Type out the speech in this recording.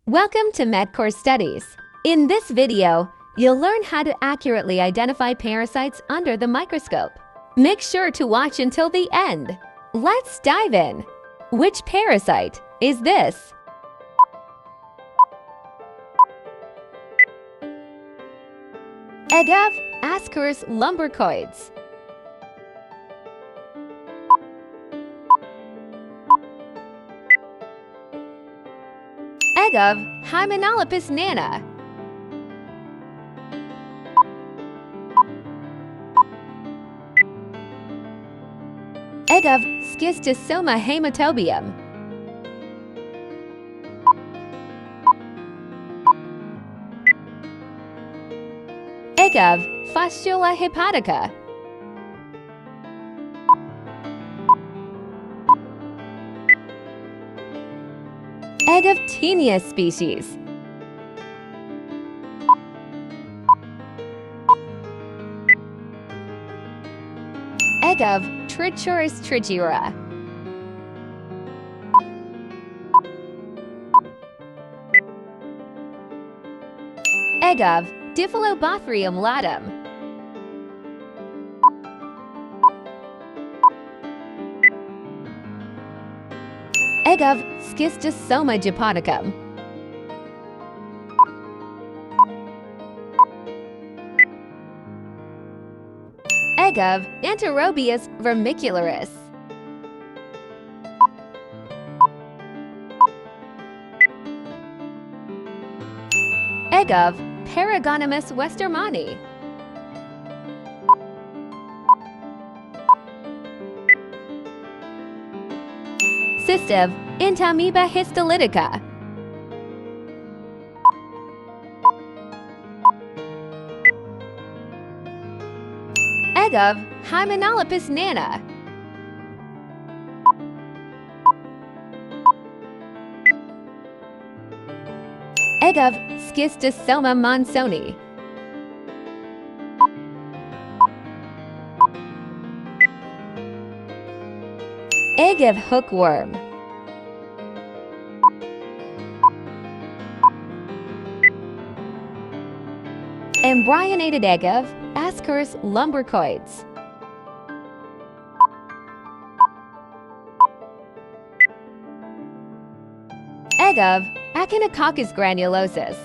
Welcome to MedCore Studies. In this video, you'll learn how to accurately identify parasites under the microscope. Make sure to watch until the end. Let's dive in. Which parasite is this? Egg of Ascaris lumbricoides. Egg of Hymenolopus nana. Egg of Schistosoma hematobium. Egg of Fastula hepatica. Egg of Taenia species. Egg of Trichuris trichiura. Egg of Diphyllobothrium latum. Egg of Schistosoma japonicum. Egg of Anterobius vermicularis. Egg of Paragonimus westermanni. Cyst of Entamoeba histolytica. Egg of Hymenolopus nana. Egg of Schistosoma monsoni. Egg of hookworm. Embryonated egg of Ascaris lumbricoides. Egg of Echinococcus granulosus.